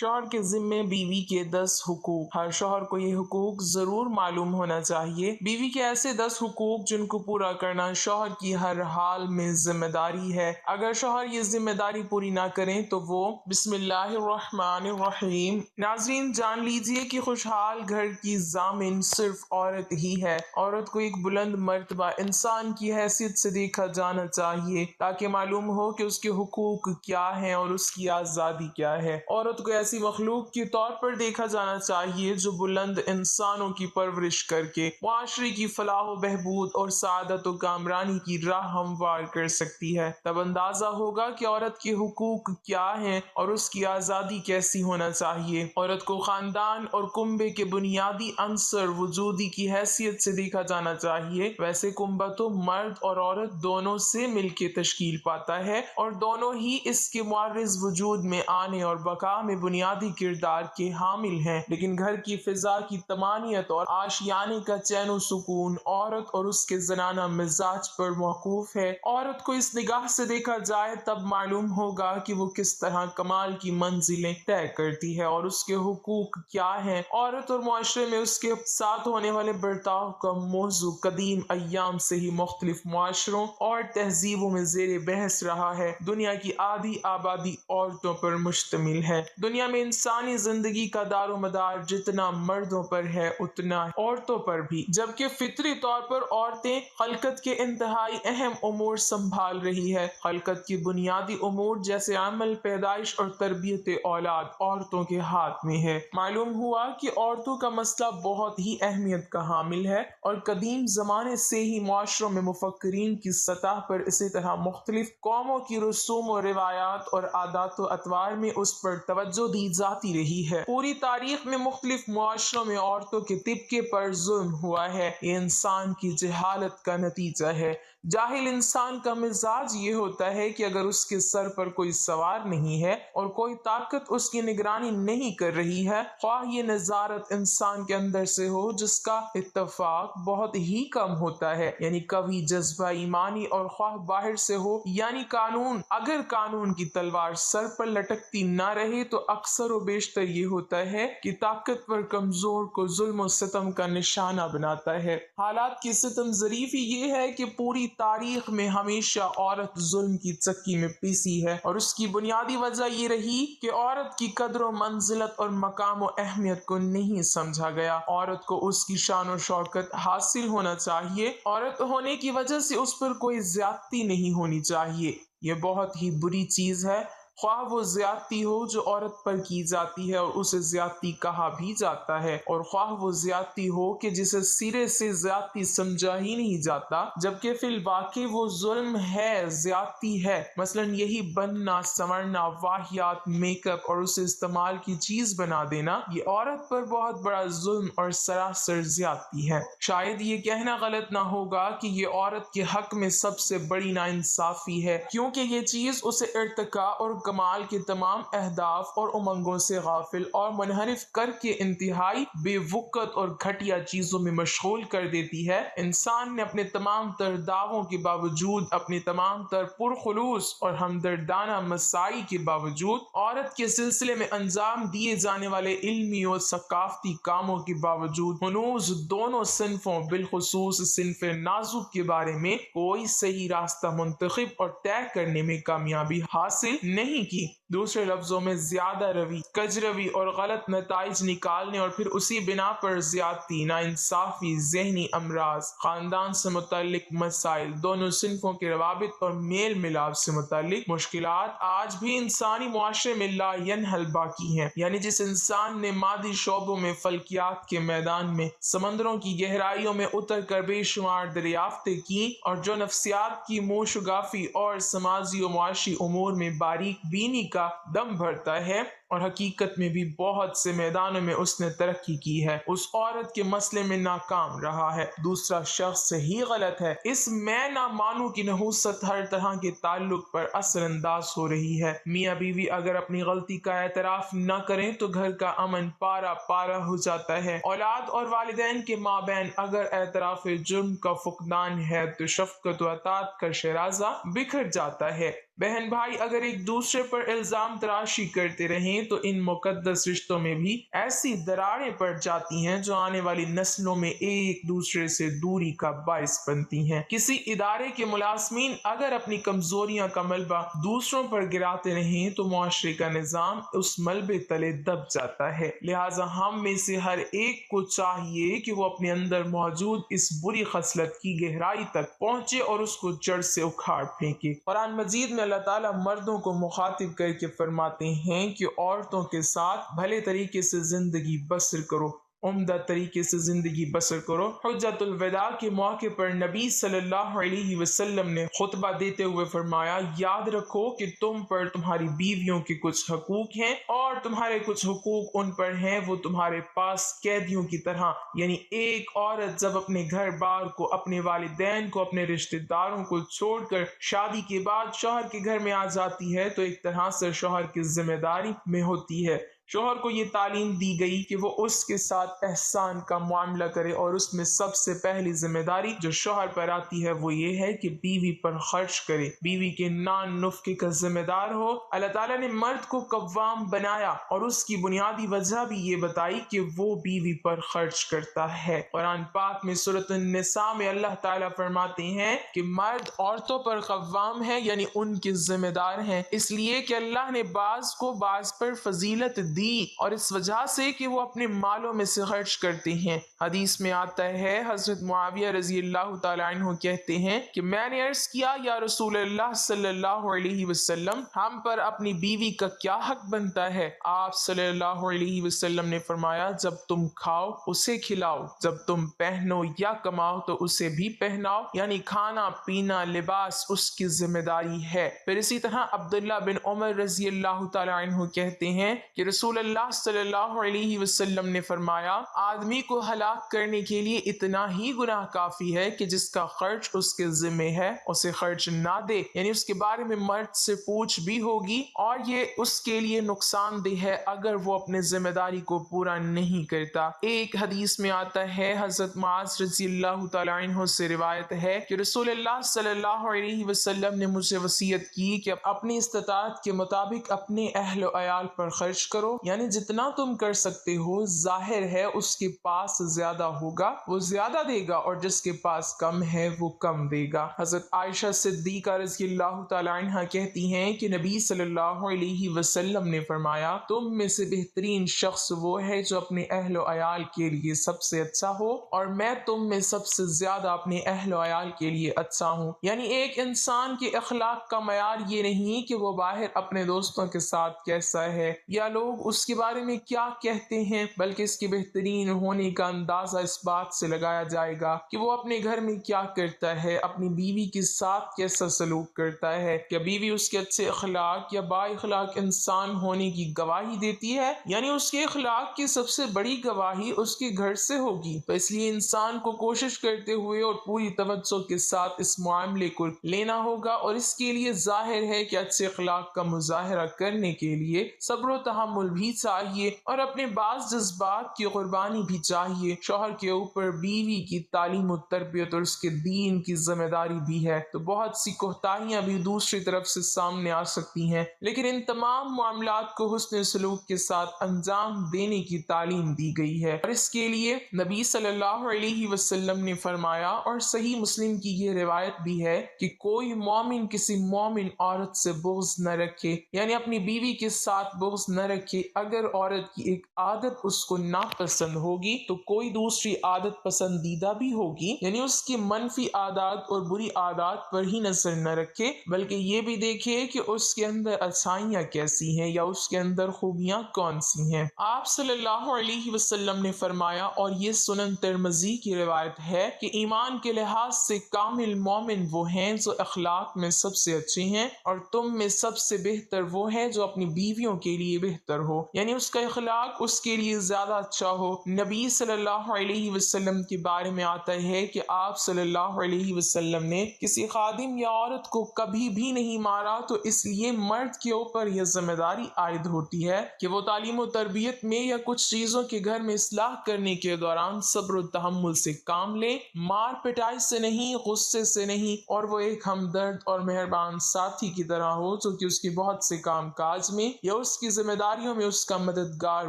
शौहर के ज़िम्मे बीवी के 10 हुकूक। हर शौहर को ये हुकूक ज़रूर मालूम होना चाहिए। बीवी के ऐसे 10 हुकूक जिनको पूरा करना शौहर की हर हाल में जिम्मेदारी है। अगर शौहर ये जिम्मेदारी पूरी ना करें तो वो बिस्मिल्लाहिर्रहमानिर्रहीम। नाज़रीन, जान लीजिए कि खुशहाल घर की ज़ामिन सिर्फ औरत ही है। औरत को एक बुलंद मर्तबा इंसान की हैसियत से देखा जाना चाहिए ताकि मालूम हो कि उसके हुकूक क्या हैं और उसकी आज़ादी क्या है। औरत को ऐसी मखलूक के तौर पर देखा जाना चाहिए जो बुलंद इंसानों की परवरिश करके मुआशरे की फलाह व बहबूद और सादत व कामरानी की राह हमवार कर सकती है। तब अंदाजा होगा कि औरत के हुकूक क्या हैं और उसकी आज़ादी कैसी होना चाहिए। औरत को खानदान और कुंबे के बुनियादी अंसर वजूदी की हैसियत से देखा जाना चाहिए। वैसे कुंबा तो मर्द और औरत दोनों से मिलकर तश्कील पाता है और दोनों ही इसके मुआर्रिज़ वजूद में आने और बका में बुनियादी किरदार के हामिल हैं। लेकिन घर की फिजा की तमानियत और आशियाने का चैन सुकून औरत और उसके जनाना मिजाज पर मौकूफ है। औरत को इस निगाह से देखा जाए तब मालूम होगा कि वो किस तरह कमाल की मंजिलें तय करती है और उसके हुकूक क्या हैं। औरत और मुआशरे में उसके साथ होने वाले बर्ताव का मौजू कदीम अय्याम से ही मुख्तलिफ मुआशरों और तहजीबों में जेर बहस रहा है। दुनिया की आधी आबादी औरतों पर मुश्तमिल है। दुनिया में इंसानी जिंदगी का दारो मदार जितना मर्दों पर है उतना औरतों पर भी, जबकि फितरी तौर पर औरतें खलकत के इंतहाई अहम उमूर संभाल रही है। खलकत की बुनियादी उमूर जैसे अमल, पैदाइश और तरबियत औलाद औरतों के हाथ में है। मालूम हुआ कि औरतों का मसला बहुत ही अहमियत का हामिल है और कदीम जमाने से ही मुआशरों में मुफक्किरीन की सतह पर इसी तरह मुख्तलिफ कौमों की रसूम और रिवायात और आदात व अतवार में उस पर तवज्जो दी जाती रही है। पूरी तारीख में मुख्तलिफ मुआशरों में औरतों के तिबके पर जुल्म हुआ है। ये इंसान की जहालत का नतीजा है। जाहिल इंसान का मिजाज ये होता है कि अगर उसके सर पर कोई सवार नहीं है और कोई ताकत उसकी निगरानी नहीं कर रही है, ख्वाह ये नजारत इंसान के अंदर से हो जिसका इत्तफाक बहुत ही कम होता है, यानी कभी जज्बा ईमानी, और ख्वाह बाहर से हो यानी कानून। अगर कानून की तलवार सर पर लटकती ना रहे तो अक्सर व बेशतर ये होता है कि ताकतवर कमजोर को जुल्म और सितम का निशाना बनाता है। हालात की सितम ज़रीफी ये है कि पूरी तारीख में हमेशा औरत जुल्म की चक्की में पीसी है और उसकी बुनियादी वजह ये रही कि औरत की कदर व मंजिलत और मकाम व अहमियत को नहीं समझा गया। औरत को उसकी शान और शौकत हासिल होना चाहिए। औरत होने की वजह से उस पर कोई ज्यादती नहीं होनी चाहिए। ये बहुत ही बुरी चीज है, ख्वाह वो ज्यादती हो जो औरत पर की जाती है और उसे ज्यादती कहा भी जाता है, और ख्वाह वो ज्यादती हो कि जिसे सिरे से ज्यादती समझा ही नहीं जाता जबकि फिल वाकई वो जुल्म है, ज्यादती है। मसलन यही बनना, संवरना, वाहियात, मेकअप और उसे इस्तेमाल की चीज बना देना, ये औरत पर बहुत बड़ा जुल्म और सरासर ज्यादती है। शायद ये कहना गलत ना होगा कि ये औरत के हक में सबसे बड़ी नाइंसाफी है, क्योंकि ये चीज उसे इर्तिका और कमाल के तमाम अहदाफ और उमंगों से गाफिल और मुनहरिफ करके इंतहाई बेवकत और घटिया चीजों में मशगूल कर देती है। इंसान ने अपने तमाम तर दावों के बावजूद, अपने तमाम तर पुरखुलूस और हमदर्दाना मसाई के बावजूद, औरत के सिलसिले में अंजाम दिए जाने वाले इल्मी और सकाफती कामों के बावजूद हनूज दोनों सिन्फों बिलखुसूस सिन्फ नाजुक के बारे में कोई सही रास्ता मुंतखब और तय करने में कामयाबी हासिल नहीं की। दूसरे लफ्जों में ज्यादा रवी, कजरवी और गलत नताइज निकालने और फिर उसी बिना पर ज्यादती, नाइंसाफी, ज़हनी अमराज, खानदान से मुतल्लिक मसाइल, दोनों सिन्फों के रवाबित और मेल मिलाप से मुतल्लिक मुश्किलात आज भी इंसानी मुआशरे में ला यनहल बाकी हैं। यानी जिस इंसान ने मादी शोबों में, फल्कियात के मैदान में, समंदरों की गहराइयों में उतर कर बेशुमार दरियाफ्तें की और जो नफ्सियात की मोशगाफी और समाजी और मुआशी उमूर में बारीक बीनी का दम भरता है और हकीकत में भी बहुत से मैदानों में उसने तरक्की की है, उस औरत के मसले में नाकाम रहा है। दूसरा शख्स ही गलत है। इस मैं ना मानू की नहुसत हर तरह के ताल्लुक पर असरअंदाज हो रही है। मियाँ बीवी अगर अपनी गलती का एतराफ न करें तो घर का अमन पारा पारा हो जाता है। औलाद और वालिदैन के माबैन अगर एतराफ जुर्म का फुकदान है तो शफकत व अतात का शराजा बिखर जाता है। बहन भाई अगर एक दूसरे पर इल्जाम तराशी करते रहें हैं तो इन मुकद्दस रिश्तों में भी ऐसी दरारें पड़ जाती हैं जो आने वाली नस्लों में एक दूसरे से दूरी का बायस बनती हैं। किसी इदारे के मुलाजमीन अगर अपनी कमजोरियां का मलबा दूसरों पर गिराते रहें तो मुआशरे का निजाम उस मलबे तले दब जाता है। लिहाजा हम में से हर एक को चाहिए कि वो अपने अंदर मौजूद इस बुरी खसलत की गहराई तक पहुंचे और उसको जड़ से उखाड़ फेंके। कुरान मजीद में अल्लाह ताला मर्दों को मुखातिब करके फरमाते हैं कि औरतों के साथ भले तरीके से जिंदगी बसर करो, उम्दा तरीके से जिंदगी बसर करो। हुज्जतुल विदा के मौके पर नबी सल्लल्लाहु अलैहि वसल्लम ने खुतबा देते हुए फरमाया, याद रखो कि तुम पर तुम्हारी बीवियों के कुछ हकूक हैं और तुम्हारे कुछ हकूक उन पर हैं। वो तुम्हारे पास कैदियों की तरह, यानी एक औरत जब अपने घर बार को, अपने वालिदैन को, अपने रिश्तेदारों को छोड़कर शादी के बाद शौहर के घर में आ जाती है तो एक तरह से शौहर की जिम्मेदारी में होती है। शौहर को ये तालीम दी गई कि वो उसके साथ एहसान का मामला करे और उसमें सबसे पहली जिम्मेदारी जो शौहर पर आती है वो ये है कि बीवी पर खर्च करे, बीवी के नान नुफ्के का जिम्मेदार हो। अल्लाह ताला ने मर्द को कव्वाम बनाया और उसकी बुनियादी वजह भी ये बताई कि वो बीवी पर खर्च करता है। कुरान पाक में सूरत निसा में अल्लाह ताला फरमाते हैं कि मर्द औरतों पर कव्वाम है, यानी उनके जिम्मेदार हैं, इसलिए कि अल्लाह ने बाज को बाज पर फजीलत दी और इस वजह से कि वो अपने मालों में से खर्च करते हैं। हदीस में आता है, हजरत मुआविया रजी अल्लाह तआला अन्हु कहते हैं कि मैंने अर्ज किया, या रसूल अल्लाह सल्लल्लाहु अलैहि वसल्लम, हम पर अपनी बीवी का क्या हक बनता है? आप सल्लल्लाहु अलैहि वसल्लम ने फरमाया, जब तुम खाओ उसे खिलाओ, जब तुम पहनो या कमाओ तो उसे भी पहनाओ, यानी खाना पीना लिबास उसकी जिम्मेदारी है। फिर इसी तरह अब्दुल्ला बिन उमर रजी अल्लाह तआला अन्हु कहते हैं कि रसूल अल्लाह सल्लल्लाहु अलैहि वसल्लम ने फरमाया, आदमी को हलाक करने के लिए इतना ही गुनाह काफी है कि जिसका खर्च उसके जिम्मे है उसे खर्च ना दे, यानी उसके बारे में मर्द से पूछ भी होगी और ये उसके लिए नुकसानदेह है अगर वो अपने जिम्मेदारी को पूरा नहीं करता। एक हदीस में आता है, हजरत मुआज रज़ी अल्लाह तआला अन्हु से रिवायत है कि रसूल अल्लाह सल्लल्लाहु अलैहि वसल्लम ने मुझे वसीयत की कि अपनी इस्तिताअत के मुताबिक अपने अहल व अयाल पर खर्च करो, यानी जितना तुम कर सकते हो। जाहिर है उसके पास ज्यादा होगा वो ज्यादा देगा और जिसके पास कम है वो कम देगा। हजरत आयशा सिद्दीका रज़ियल्लाहु तआला अन्हा कहती हैं कि नबी सल्लल्लाहु अलैहि वसल्लम ने फरमाया, तुम में से बेहतरीन शख्स वो है जो अपने अहल अयाल के लिए सबसे अच्छा हो और मैं तुम में सबसे ज्यादा अपने अहल अयाल के लिए अच्छा हूँ। यानी एक इंसान के अखलाक का मयार ये नहीं कि वो बाहर अपने दोस्तों के साथ कैसा है या लोग उसके बारे में क्या कहते हैं, बल्कि इसके बेहतरीन होने का अंदाजा इस बात से लगाया जाएगा कि वो अपने घर में क्या करता है, अपनी बीवी के साथ कैसा सलूक करता है, क्या बीवी उसके अच्छे अखलाक या बाइखलाक इंसान होने की गवाही देती है, यानी उसके अखलाक की सबसे बड़ी गवाही उसके घर से होगी। तो इसलिए इंसान को कोशिश करते हुए और पूरी तवज्जो के साथ इस मामले को लेना होगा और इसके लिए जाहिर है कि अच्छे अखलाक का मुजाहरा करने के लिए सब्र व तहम्मुल भी चाहिए और अपने बाज जज्बात की कुर्बानी भी चाहिए। शौहर के ऊपर बीवी की तालीम और तरबियत और उसके दीन की जिम्मेदारी भी है। तो बहुत सी कोताहियां भी दूसरी तरफ से सामने आ सकती हैं, लेकिन इन तमाम मामलात को हुस्न सलूक के साथ अंजाम देने की तालीम दी गई है और इसके लिए नबी सल्लल्लाहु अलैहि वसल्लम ने फरमाया, और सही मुस्लिम की ये रिवायत भी है कि कोई मोमिन किसी मोमिन औरत से बुग़्ज़ न रखे, यानी अपनी बीवी के साथ बुग़्ज़ न रखे। अगर औरत की एक आदत उसको नापसंद होगी तो कोई दूसरी आदत पसंदीदा भी होगी, यानी उसकी मनफी आदत और बुरी आदत पर ही नजर न रखे, बल्कि ये भी देखे कि उसके अंदर अच्छाइयाँ कैसी हैं या उसके अंदर खूबियाँ कौन सी हैं। आप सल्लल्लाहु अलैहि वसल्लम ने फरमाया, और ये सुनन तिरमिज़ी की रिवायत है कि ईमान के लिहाज से कामिल मोमिन वो हैं जो अखलाक में सबसे अच्छे हैं और तुम में सबसे बेहतर वो है जो अपनी बीवियों के लिए बेहतर हो, यानी उसका अखलाक उसके लिए ज्यादा अच्छा हो। नबी सल्लल्लाहु अलैहि वसल्लम के बारे में आता है कि आप सल्लल्लाहु अलैहि वसल्लम ने किसी खादिम या औरत को कभी भी नहीं मारा, तो इसलिए मर्द के ऊपर यह जिम्मेदारी आयद होती है कि वो तालीम और तरबियत में या कुछ चीजों के घर में इस्लाह करने के दौरान सब्र और तहम्मुल से काम ले, मार पिटाई से नहीं, गुस्से से नहीं, और वो एक हमदर्द और मेहरबान साथी की तरह हो जो कि उसके बहुत से काम काज में या उसकी जिम्मेदारियों میں اس کا مددگار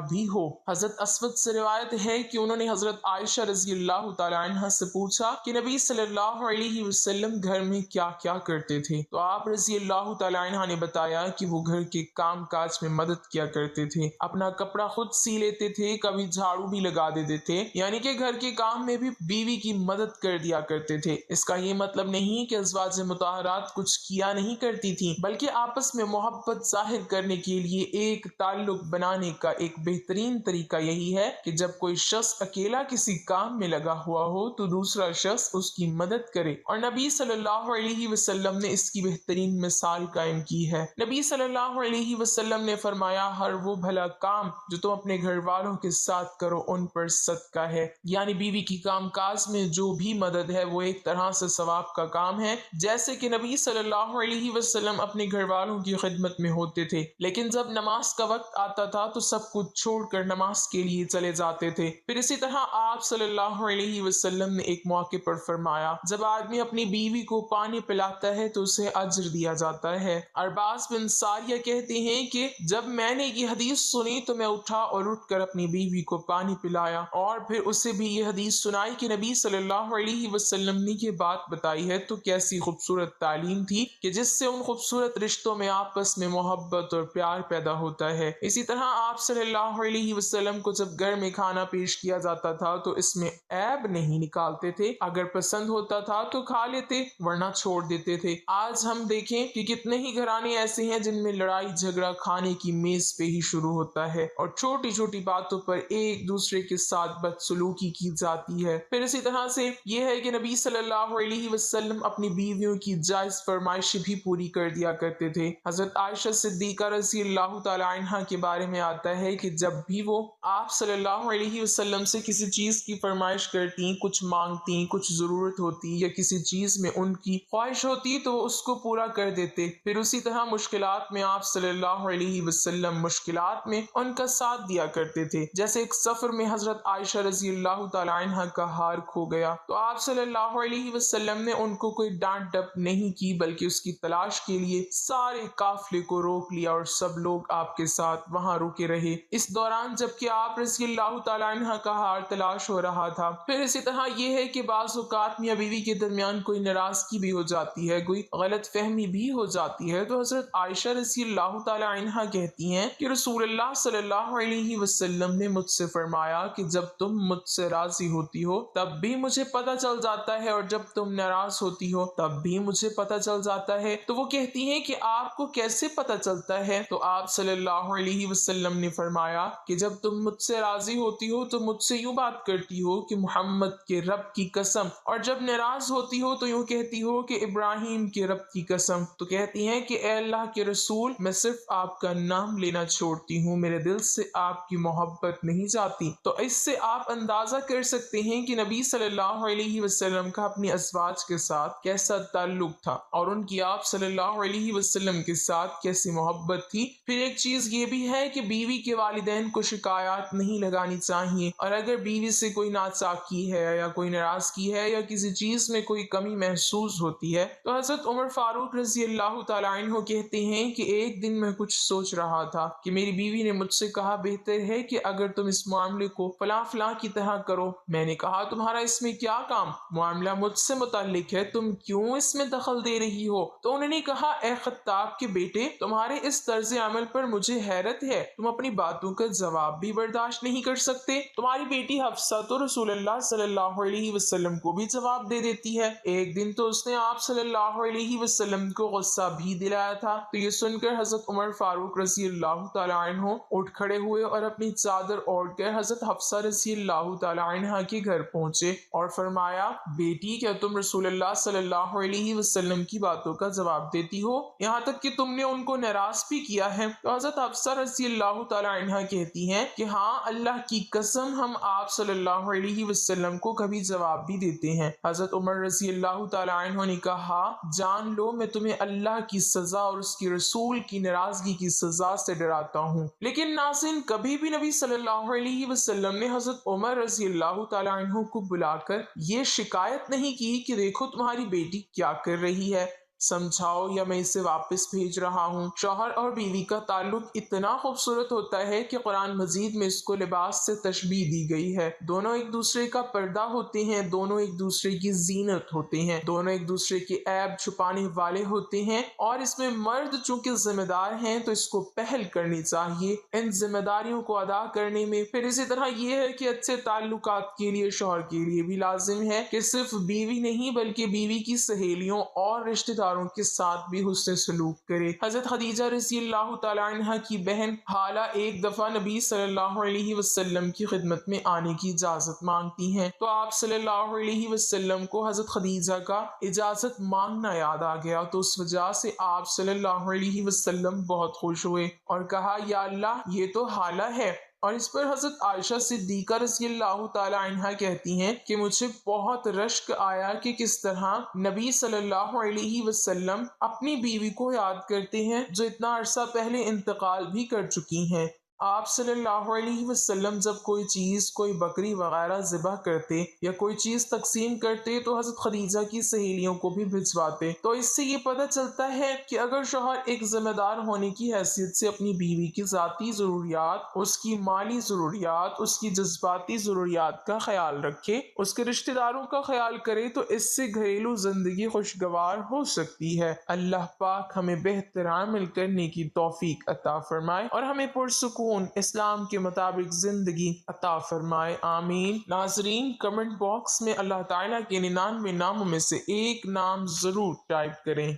بھی ہو۔ حضرت اسود سے روایت ہے کہ انہوں نے حضرت عائشہ رضی اللہ تعالی عنہ سے پوچھا کہ نبی صلی اللہ علیہ وسلم گھر میں کیا کیا کرتے تھے، تو آپ رضی اللہ تعالی عنہ نے بتایا کہ وہ گھر کے کام کاج میں مدد کیا کرتے تھے، اپنا کپڑا خود سی لیتے تھے، کبھی جھاڑو بھی لگا دیتے تھے، یعنی کہ گھر کے کام میں بھی بیوی کی مدد کر دیا کرتے تھے۔ اس کا یہ مطلب نہیں کہ ازواج مطہرات کچھ کیا نہیں کرتی تھیں، بلکہ آپس میں محبت ظاہر کرنے کے لیے ایک تعلق بنانے کا ایک بہترین طریقہ یہی ہے کہ جب کوئی شخص اکیلا کسی کام میں لگا ہوا ہو تو دوسرا شخص اس کی مدد کرے، اور نبی صلی اللہ علیہ وسلم نے اس کی بہترین مثال قائم کی ہے۔ نبی صلی اللہ علیہ وسلم نے فرمایا، ہر وہ بھلا کام جو تم اپنے گھر والوں کے ساتھ کرو ان پر صدقہ ہے، یعنی بیوی کی کام کاج میں جو بھی مدد ہے وہ ایک طرح سے ثواب کا کام ہے، جیسے کہ نبی صلی اللہ علیہ وسلم اپنے گھر والوں کی خدمت میں ہوتے تھے، لیکن جب نماز کا وقت آتا تھا تو سب کچھ چھوڑ کر نماز کے لیے چلے جاتے تھے۔ پھر اسی طرح آپ صلی اللہ علیہ وسلم نے ایک موقع پر فرمایا، جب آدمی اپنی بیوی کو پانی پلاتا ہے تو اسے اجر دیا جاتا ہے۔ ارباز بن ساریہ کہتے ہیں کہ جب میں نے یہ حدیث سنی تو میں اٹھا اور اٹھ کر اپنی بیوی کو پانی پلایا، اور پھر اسے بھی یہ حدیث سنائی کہ نبی صلی اللہ علیہ وسلم نے یہ بات بتائی ہے، تو کیسی خوبصورت تعلیم تھی کہ جس سے ان خوبصورت رشتوں میں آپس میں محبت اور پیار پیدا ہوتا ہے۔ اسی طرح آپ صلی اللہ علیہ وسلم کو جب گھر میں کھانا پیش کیا جاتا تھا تو اس میں عیب نہیں نکالتے تھے، اگر پسند ہوتا تھا تو کھا لیتے ورنہ چھوڑ دیتے تھے۔ آج ہم دیکھیں کہ کتنے ہی گھرانے ایسے ہیں جن میں لڑائی جھگڑا کھانے کی میز پہ ہی شروع ہوتا ہے اور چھوٹی چھوٹی باتوں پر ایک دوسرے کے ساتھ بدسلوکی کی جاتی ہے۔ پھر اسی طرح سے یہ ہے کہ نبی صلی اللہ علیہ وسلم اپنی بیویوں کی جائز فرمائش بھی پوری کر دیا کرتے تھے۔ حضرت عائشہ صدیقہ رضی اللہ تعالی عنہ کے بارے میں آتا ہے کہ جب بھی وہ آپ صلی اللہ علیہ وسلم سے کسی چیز کی فرمائش کرتی، کچھ مانگتی، کچھ ضرورت ہوتی یا کسی چیز میں ان کی خواہش ہوتی تو وہ اس کو پورا کر دیتے۔ پھر اسی طرح مشکلات میں آپ صلی اللہ علیہ وسلم مشکلات میں ان کا ساتھ دیا کرتے تھے۔ جیسے ایک سفر میں حضرت عائشہ رضی اللہ تعالی عنہ کا ہار کھو گیا تو آپ صلی اللہ علیہ وسلم نے ان کو کوئی ڈانٹ ڈپٹ نہیں کی، بلکہ اس کی تلاش کے لیے سارے قافلے کو روک لیا اور سب لوگ آپ کے ساتھ وہاں رکے رہے اس دوران جبکہ آپ رضی اللہ تعالی عنہ کا ہار تلاش ہو رہا تھا۔ پھر اسی طرح یہ ہے کہ بعض اوقات میاں بیوی کے درمیان کوئی ناراضگی بھی ہو جاتی ہے، کوئی غلط فہمی بھی ہو جاتی ہے، تو حضرت عائشہ رضی اللہ تعالی عنہ کہتی ہیں کہ رسول اللہ صلی اللہ علیہ وسلم نے مجھ سے فرمایا کہ جب تم مجھ سے راضی ہوتی ہو تب بھی مجھے پتہ چل جاتا ہے اور جب تم ناراض ہوتی ہو تب بھی مجھے پتہ چل جاتا ہے۔ تو وہ کہتی ہیں کہ آپ کو کیسے پتہ چلتا ہے؟ تو آپ صلی اللہ علیہ وسلم نے فرمایا کہ جب تم مجھ سے راضی ہوتی ہو تو مجھ سے یوں بات کرتی ہو کہ محمد کے رب کی قسم، اور جب ناراض ہوتی ہو تو یوں کہتی ہو کہ ابراہیم کے رب کی قسم۔ تو کہتی ہیں کہ اے اللہ کے رسول، میں صرف آپ کا نام لینا چھوڑتی ہوں، میرے دل سے آپ کی محبت نہیں جاتی۔ تو اس سے آپ اندازہ کر سکتے ہیں کہ نبی صلی اللہ علیہ وسلم کا اپنی ازواج کے ساتھ کیسا تعلق تھا اور ان کی آپ صلی اللہ علیہ وسلم کے ساتھ کیسی محبت تھی۔ پھر ایک چیز یہ بھی ہے کہ بیوی کے والدین کو شکایات نہیں لگانی چاہیے، اور اگر بیوی سے کوئی ناچاکی ہے یا کوئی ناراضگی ہے یا کسی چیز میں کوئی کمی محسوس ہوتی ہے تو حضرت عمر فاروق رضی اللہ تعالی عنہ کہتے ہیں کہ ایک دن میں کچھ سوچ رہا تھا کہ میری بیوی نے مجھ سے کہا بہتر ہے کہ اگر تم اس معاملے کو فلاں فلاں کی طرح کرو۔ میں نے کہا تمہارا اس میں کیا کام، معاملہ مجھ سے متعلق ہے، تم کیوں اس میں دخل دے رہی ہو؟ تو انہوں نے کہا اے خطاب کے بیٹے، تمہارے اس طرز عمل پر مجھے حیرت ہے، تم اپنی باتوں کا جواب بھی برداشت نہیں کر سکتے۔ تمہاری بیٹی حفصہ تو رسول اللہ صلی اللہ علیہ وسلم کو بھی جواب دے دیتی ہے، ایک دن تو اس نے آپ صلی اللہ علیہ وسلم کو غصہ بھی دلایا تھا۔ تو یہ سن کر حضرت عمر فاروق رضی اللہ تعالی عنہ اٹھ کھڑے ہوئے اور اپنی چادر اوڑھ کر حضرت حفصہ رضی اللہ تعالی عنہ کے گھر پہنچے اور فرمایا بیٹی، کیا تم رسول اللہ صلی اللہ علیہ وسلم کی باتوں کا جواب دیتی ہو، یہاں تک کہ تم نے ان کو ناراض بھی کیا ہے؟ تو حضرت حفصہ رضی اللہ تعالی عنہ کہتی ہیں کہ ہاں، اللہ کی قسم ہم آپ صلی اللہ علیہ وسلم کو کبھی جواب بھی دیتے ہیں۔ حضرت عمر رضی اللہ تعالی عنہ نے کہا جان لو میں تمہیں اللہ کی سزا اور اس کی رسول کی ناراضگی کی سزا سے ڈراتا ہوں۔ لیکن ناظرین، کبھی بھی نبی صلی اللہ علیہ وسلم نے حضرت عمر رضی اللہ تعالی عنہ کو بلا کر یہ شکایت نہیں کی کہ دیکھو تمہاری بیٹی کیا کر رہی ہے، समझाओ या मैं इसे वापस भेज रहा हूँ। शौहर और बीवी का ताल्लुक इतना खूबसूरत होता है कि कुरान मजीद में इसको लिबास से तशबीह दी गई है। दोनों एक दूसरे का पर्दा होते हैं, दोनों एक दूसरे की जीनत होते हैं, दोनों एक दूसरे के ऐब छुपाने वाले होते हैं। और इसमें मर्द चूंकि जिम्मेदार हैं तो इसको पहल करनी चाहिए इन जिम्मेदारियों को अदा करने में। फिर इसी तरह ये है कि अच्छे ताल्लुकात के लिए शौहर के लिए भी लाजिम है कि सिर्फ बीवी नहीं बल्कि बीवी की सहेलियों और रिश्तेदारों के साथ भी हुस्न सलूक करे। हजरत खदीजा रज़ियल्लाहु तआला अन्हा की बहन हाला एक दफा नबी सल्लल्लाहु अलैहि वसल्लम की खिदमत में आने की इजाजत मांगती हैं, तो आप सल्लल्लाहु अलैहि वसल्लम को हजरत खदीजा का इजाजत मांगना याद आ गया। तो उस वजह से आप सल्लल्लाहु अलैहि वसल्लम बहुत खुश हुए और कहा, या अल्लाह, ये तो हाला है। और इस पर हजरत आयशा सिद्दीका रज़ियल्लाहु ताला अन्हा कहती हैं कि मुझे बहुत रश्क आया कि किस तरह नबी सल्लल्लाहु अलैहि वसल्लम अपनी बीवी को याद करते हैं जो इतना अरसा पहले इंतकाल भी कर चुकी हैं। आप सल्लल्लाहु अलैहि वसल्लम जब कोई चीज़, कोई बकरी वगैरह ज़िबह करते या कोई चीज़ तकसीम करते तो हज़रत खदीजा की सहेलियों को भी भिजवाते। तो इससे ये पता चलता है कि अगर शौहर एक जिम्मेदार होने की हैसियत से अपनी बीवी की ज़ाती ज़रूरियात, उसकी माली ज़रूरियात, उसकी जज्बाती ज़रूरियात का ख्याल रखे, उसके रिश्तेदारों का ख्याल करे, तो इससे घरेलू ज़िंदगी खुशगवार हो सकती है। अल्लाह पाक हमें बेहतर अमल करने की तौफीक अता फरमाए और हमें पुरसुकून इस्लाम के मुताबिक जिंदगी अता फरमाए, आमीन। नाजरीन, कमेंट बॉक्स में अल्लाह ताला के 99 नामों में से एक नाम जरूर टाइप करें।